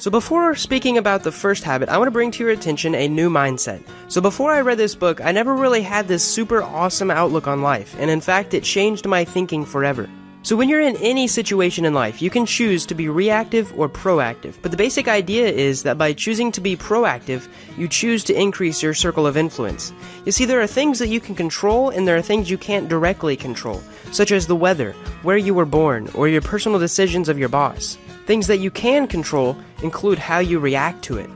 So before speaking about the first habit, I want to bring to your attention a new mindset. So before I read this book, I never really had this super awesome outlook on life, and in fact, it changed my thinking forever. So when you're in any situation in life, you can choose to be reactive or proactive. But the basic idea is that by choosing to be proactive, you choose to increase your circle of influence. You see, there are things that you can control and there are things you can't directly control, such as the weather, where you were born, or your personal decisions of your boss. Things that you can control include how you react to it.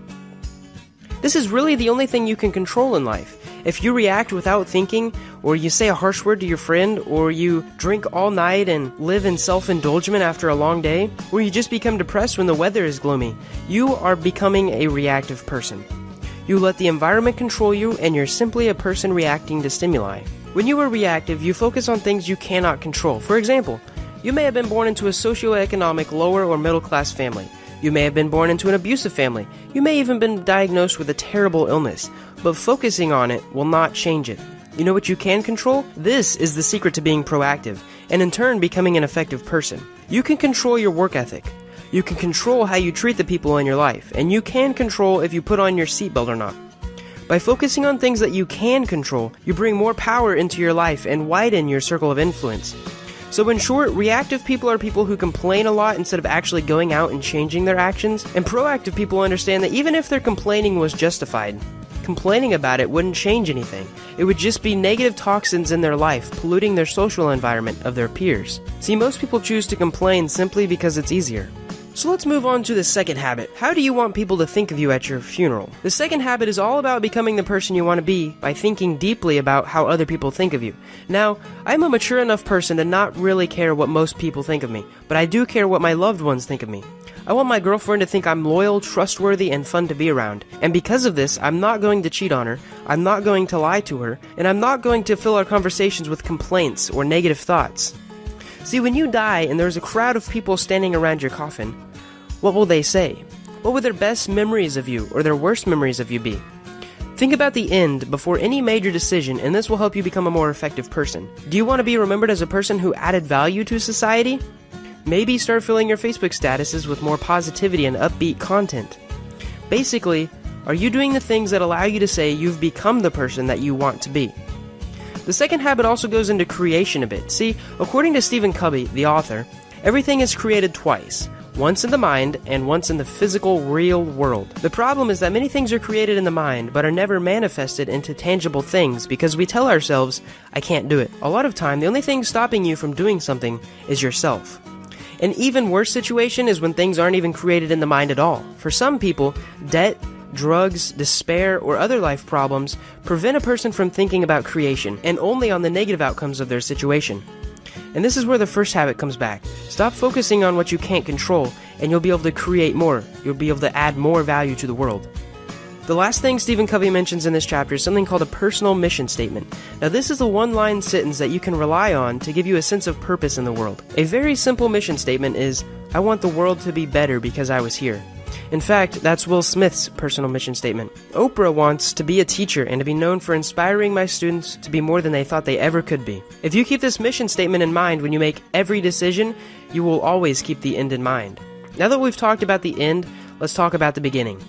This is really the only thing you can control in life. If you react without thinking, or you say a harsh word to your friend, or you drink all night and live in self-indulgence after a long day, or you just become depressed when the weather is gloomy, you are becoming a reactive person. You let the environment control you, and you're simply a person reacting to stimuli. When you are reactive, you focus on things you cannot control. For example, you may have been born into a socioeconomic lower or middle class family. You may have been born into an abusive family. You may even been diagnosed with a terrible illness. But focusing on it will not change it. You know what you can control? This is the secret to being proactive, and in turn becoming an effective person. You can control your work ethic. You can control how you treat the people in your life, and you can control if you put on your seatbelt or not. By focusing on things that you can control, you bring more power into your life and widen your circle of influence. So in short, reactive people are people who complain a lot instead of actually going out and changing their actions, and proactive people understand that even if their complaining was justified, complaining about it wouldn't change anything. It would just be negative toxins in their life, polluting their social environment of their peers. See, most people choose to complain simply because it's easier. So let's move on to the second habit. How do you want people to think of you at your funeral? The second habit is all about becoming the person you want to be by thinking deeply about how other people think of you. Now, I'm a mature enough person to not really care what most people think of me, but I do care what my loved ones think of me. I want my girlfriend to think I'm loyal, trustworthy, and fun to be around. And because of this, I'm not going to cheat on her, I'm not going to lie to her, and I'm not going to fill our conversations with complaints or negative thoughts. See, when you die and there's a crowd of people standing around your coffin, what will they say? What will their best memories of you or their worst memories of you be? Think about the end before any major decision, and this will help you become a more effective person. Do you want to be remembered as a person who added value to society? Maybe start filling your Facebook statuses with more positivity and upbeat content. Basically, are you doing the things that allow you to say you've become the person that you want to be? The second habit also goes into creation a bit. See, according to Stephen Covey, the author, everything is created twice. Once in the mind, and once in the physical, real world. The problem is that many things are created in the mind, but are never manifested into tangible things because we tell ourselves, I can't do it. A lot of time, the only thing stopping you from doing something is yourself. An even worse situation is when things aren't even created in the mind at all. For some people, debt, drugs, despair, or other life problems prevent a person from thinking about creation, and only on the negative outcomes of their situation. And this is where the first habit comes back. Stop focusing on what you can't control, and you'll be able to create more. You'll be able to add more value to the world. The last thing Stephen Covey mentions in this chapter is something called a personal mission statement. Now this is a one-line sentence that you can rely on to give you a sense of purpose in the world. A very simple mission statement is, I want the world to be better because I was here. In fact, that's Will Smith's personal mission statement. Oprah wants to be a teacher and to be known for inspiring my students to be more than they thought they ever could be. If you keep this mission statement in mind when you make every decision, you will always keep the end in mind. Now that we've talked about the end, let's talk about the beginning.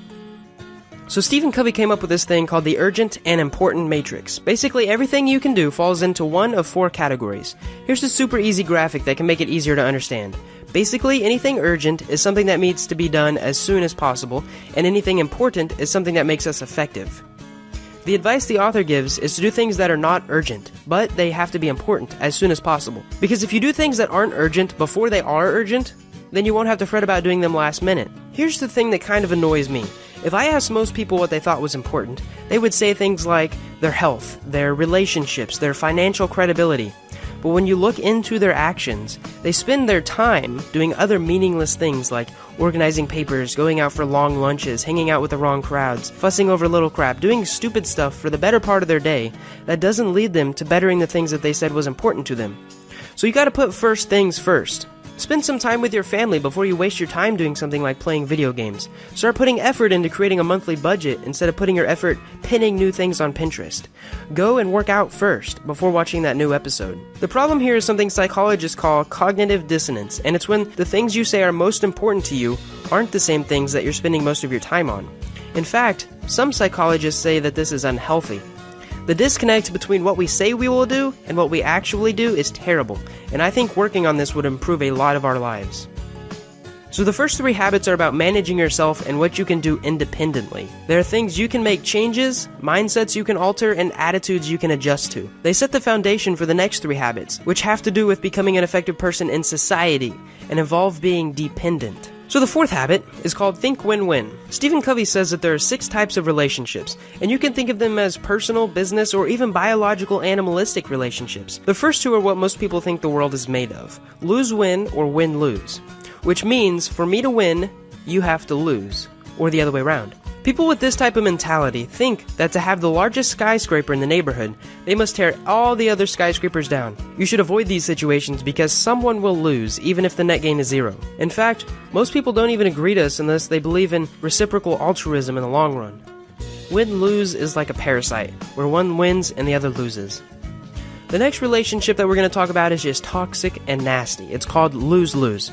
So Stephen Covey came up with this thing called the urgent and important matrix. Basically, everything you can do falls into one of 4 categories. Here's a super easy graphic that can make it easier to understand. Basically, anything urgent is something that needs to be done as soon as possible, and anything important is something that makes us effective. The advice the author gives is to do things that are not urgent, but they have to be important as soon as possible. Because if you do things that aren't urgent before they are urgent, then you won't have to fret about doing them last minute. Here's the thing that kind of annoys me. If I asked most people what they thought was important, they would say things like their health, their relationships, their financial credibility. But when you look into their actions, they spend their time doing other meaningless things like organizing papers, going out for long lunches, hanging out with the wrong crowds, fussing over little crap, doing stupid stuff for the better part of their day that doesn't lead them to bettering the things that they said was important to them. So you gotta put first things first. Spend some time with your family before you waste your time doing something like playing video games. Start putting effort into creating a monthly budget instead of putting your effort pinning new things on Pinterest. Go and work out first before watching that new episode. The problem here is something psychologists call cognitive dissonance, and it's when the things you say are most important to you aren't the same things that you're spending most of your time on. In fact, some psychologists say that this is unhealthy. The disconnect between what we say we will do and what we actually do is terrible, and I think working on this would improve a lot of our lives. So the first 3 habits are about managing yourself and what you can do independently. There are things you can make changes, mindsets you can alter, and attitudes you can adjust to. They set the foundation for the next 3 habits, which have to do with becoming an effective person in society and involve being dependent. So the 4th habit is called Think WinWin. Stephen Covey says that there are 6 types of relationships, and you can think of them as personal, business, or even biological animalistic relationships. The first 2 are what most people think the world is made of: lose-win or win-lose, which means for me to win, you have to lose, or the other way around. People with this type of mentality think that to have the largest skyscraper in the neighborhood, they must tear all the other skyscrapers down. You should avoid these situations because someone will lose even if the net gain is 0. In fact, most people don't even agree to us unless they believe in reciprocal altruism in the long run. Win-lose is like a parasite, where one wins and the other loses. The next relationship that we're going to talk about is just toxic and nasty. It's called lose-lose.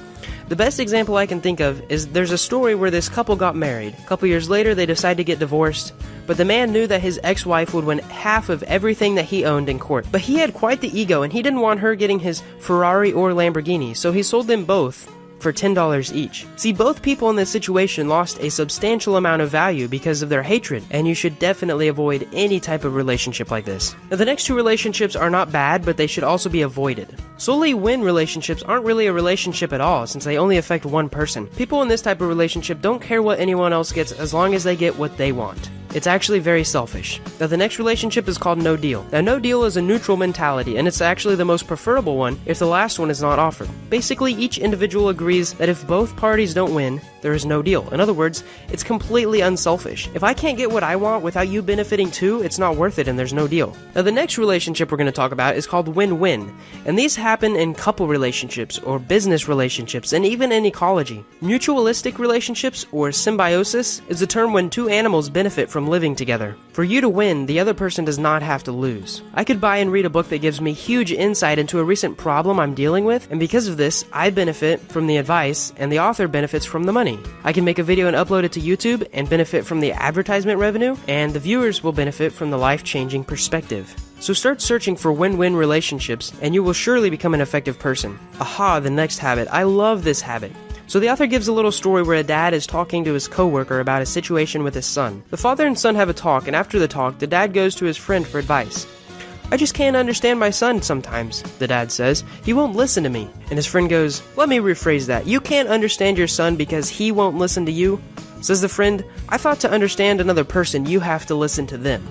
The best example I can think of is there's a story where this couple got married. A couple years later, they decided to get divorced, but the man knew that his ex-wife would win half of everything that he owned in court. But he had quite the ego, and he didn't want her getting his Ferrari or Lamborghini, so he sold them both for $10 each. See, both people in this situation lost a substantial amount of value because of their hatred, and you should definitely avoid any type of relationship like this. Now, the next 2 relationships are not bad, but they should also be avoided. Solely win relationships aren't really a relationship at all, since they only affect one person. People in this type of relationship don't care what anyone else gets as long as they get what they want. It's actually very selfish. Now, the next relationship is called NoDeal. Now, NoDeal is a neutral mentality, and it's actually the most preferable one if the last one is not offered. Basically, each individual agrees that if both parties don't win, there is no deal. In other words, it's completely unselfish. If I can't get what I want without you benefiting too, it's not worth it and there's no deal. Now, the next relationship we're going to talk about is called win-win, and these happen in couple relationships or business relationships and even in ecology. Mutualistic relationships or symbiosis is a term when 2 animals benefit from living together. For you to win, the other person does not have to lose. I could buy and read a book that gives me huge insight into a recent problem I'm dealing with, and because of this, I benefit from the advice and the author benefits from the money. I can make a video and upload it to YouTube and benefit from the advertisement revenue, and the viewers will benefit from the life-changing perspective. So start searching for win-win relationships, and you will surely become an effective person. Aha, the next habit. I love this habit. So the author gives a little story where a dad is talking to his coworker about a situation with his son. The father and son have a talk, and after the talk, the dad goes to his friend for advice. "I just can't understand my son sometimes," the dad says. "He won't listen to me." And his friend goes, "Let me rephrase that. You can't understand your son because he won't listen to you?" Says the friend, "I thought to understand another person, you have to listen to them."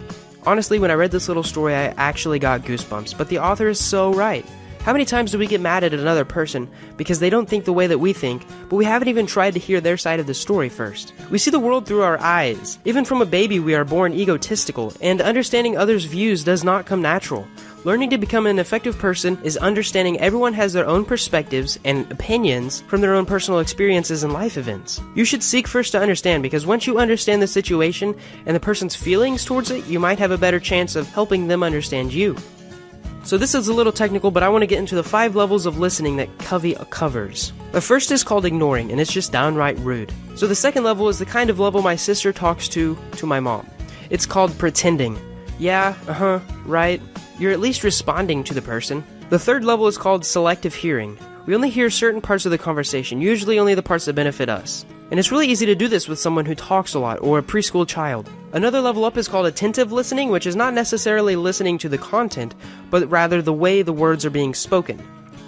Honestly, when I read this little story, I actually got goosebumps, but the author is so right. How many times do we get mad at another person because they don't think the way that we think, but we haven't even tried to hear their side of the story first? We see the world through our eyes. Even from a baby, we are born egotistical, and understanding others' views does not come natural. Learning to become an effective person is understanding everyone has their own perspectives and opinions from their own personal experiences and life events. You should seek first to understand, because once you understand the situation and the person's feelings towards it, you might have a better chance of helping them understand you. So this is a little technical, but I want to get into the 5 levels of listening that Covey covers. The first is called ignoring, and it's just downright rude. So the second level is the kind of level my sister talks to my mom. It's called pretending. Yeah, right. You're at least responding to the person. The third level is called selective hearing. We only hear certain parts of the conversation, usually only the parts that benefit us. And it's really easy to do this with someone who talks a lot, or a preschool child. Another level up is called attentive listening, which is not necessarily listening to the content, but rather the way the words are being spoken.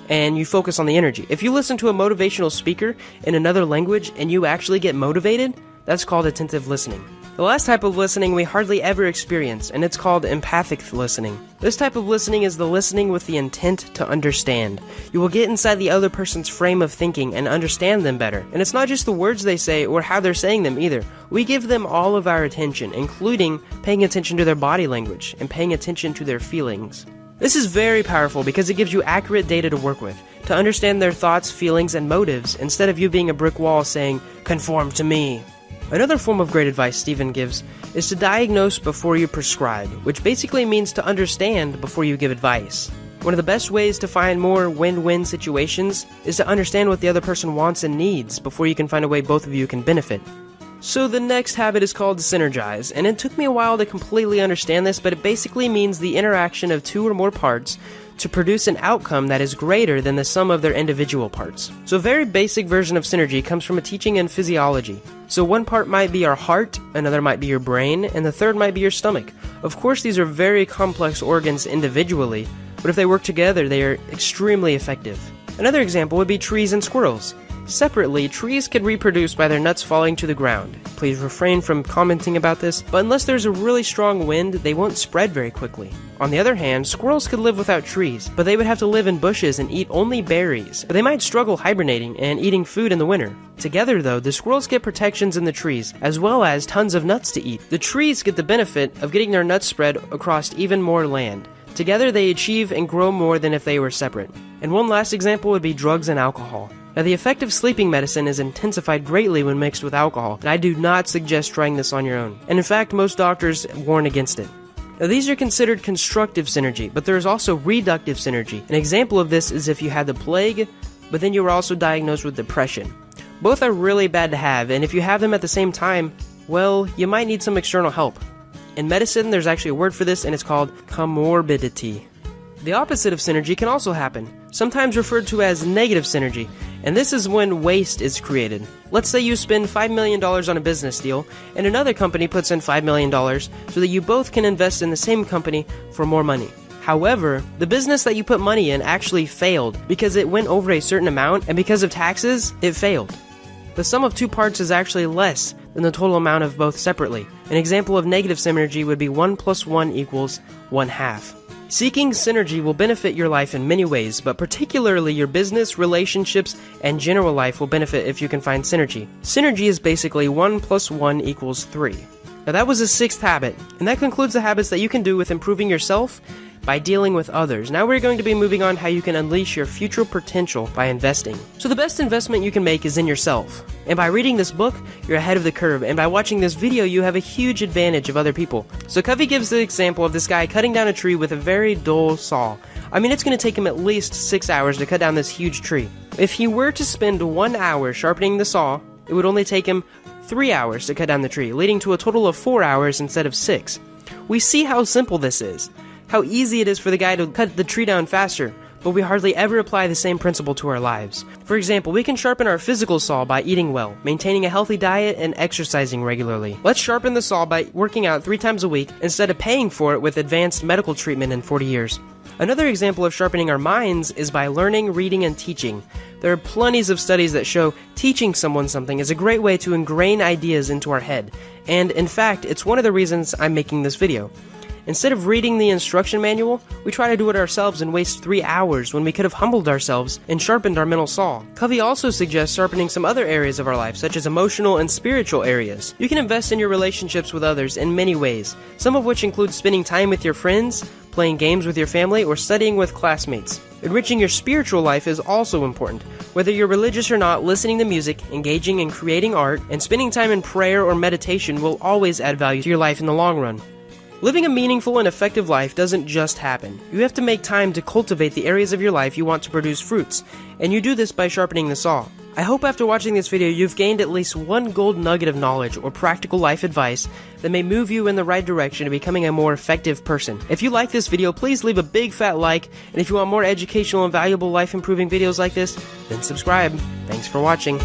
And you focus on the energy. If you listen to a motivational speaker in another language and you actually get motivated, that's called attentive listening. The last type of listening we hardly ever experience, and it's called empathic listening. This type of listening is the listening with the intent to understand. You will get inside the other person's frame of thinking and understand them better. And it's not just the words they say or how they're saying them either. We give them all of our attention, including paying attention to their body language and paying attention to their feelings. This is very powerful because it gives you accurate data to work with, to understand their thoughts, feelings, and motives, instead of you being a brick wall saying, "Conform to me." Another form of great advice Stephen gives is to diagnose before you prescribe, which basically means to understand before you give advice. One of the best ways to find more win-win situations is to understand what the other person wants and needs before you can find a way both of you can benefit. So the next habit is called synergize, and it took me a while to completely understand this, but it basically means the interaction of two or more parts to produce an outcome that is greater than the sum of their individual parts. So a very basic version of synergy comes from a teaching in physiology. So one part might be our heart, another might be your brain, and the third might be your stomach. Of course, these are very complex organs individually, but if they work together, they are extremely effective. Another example would be trees and squirrels. Separately, trees could reproduce by their nuts falling to the ground. Please refrain from commenting about this, but unless there's a really strong wind, they won't spread very quickly. On the other hand, squirrels could live without trees, but they would have to live in bushes and eat only berries. But they might struggle hibernating and eating food in the winter. Together though, the squirrels get protections in the trees, as well as tons of nuts to eat. The trees get the benefit of getting their nuts spread across even more land. Together they achieve and grow more than if they were separate. And one last example would be drugs and alcohol. Now, the effect of sleeping medicine is intensified greatly when mixed with alcohol, and I do not suggest trying this on your own. And in fact, most doctors warn against it. Now, these are considered constructive synergy, but there is also reductive synergy. An example of this is if you had the plague, but then you were also diagnosed with depression. Both are really bad to have, and if you have them at the same time, well, you might need some external help. In medicine, there's actually a word for this, and it's called comorbidity. The opposite of synergy can also happen, sometimes referred to as negative synergy, and this is when waste is created. Let's say you spend $5 million on a business deal, and another company puts in $5 million so that you both can invest in the same company for more money. However, the business that you put money in actually failed because it went over a certain amount, and because of taxes, it failed. The sum of two parts is actually less than the total amount of both separately. An example of negative synergy would be 1 + 1 = 1/2. Seeking synergy will benefit your life in many ways, but particularly your business, relationships, and general life will benefit if you can find synergy. Synergy is basically 1 + 1 = 3. Now that was the sixth habit, and that concludes the habits that you can do with improving yourself by dealing with others. Now we're going to be moving on how you can unleash your future potential by investing. So the best investment you can make is in yourself. And by reading this book, you're ahead of the curve, and by watching this video, you have a huge advantage of other people. So Covey gives the example of this guy cutting down a tree with a very dull saw. I mean, it's going to take him at least 6 hours to cut down this huge tree. If he were to spend 1 hour sharpening the saw, it would only take him 3 hours to cut down the tree, leading to a total of 4 hours instead of 6. We see how simple this is. How easy it is for the guy to cut the tree down faster, but we hardly ever apply the same principle to our lives. For example, we can sharpen our physical saw by eating well, maintaining a healthy diet, and exercising regularly. Let's sharpen the saw by working out 3 times a week instead of paying for it with advanced medical treatment in 40 years. Another example of sharpening our minds is by learning, reading, and teaching. There are plenties of studies that show teaching someone something is a great way to ingrain ideas into our head, and in fact, it's one of the reasons I'm making this video. Instead of reading the instruction manual, we try to do it ourselves and waste 3 hours when we could have humbled ourselves and sharpened our mental saw. Covey also suggests sharpening some other areas of our life, such as emotional and spiritual areas. You can invest in your relationships with others in many ways, some of which include spending time with your friends, playing games with your family, or studying with classmates. Enriching your spiritual life is also important. Whether you're religious or not, listening to music, engaging in creating art, and spending time in prayer or meditation will always add value to your life in the long run. Living a meaningful and effective life doesn't just happen. You have to make time to cultivate the areas of your life you want to produce fruits, and you do this by sharpening the saw. I hope after watching this video you've gained at least one gold nugget of knowledge or practical life advice that may move you in the right direction to becoming a more effective person. If you like this video, please leave a big fat like, and if you want more educational and valuable life improving videos like this, then subscribe. Thanks for watching.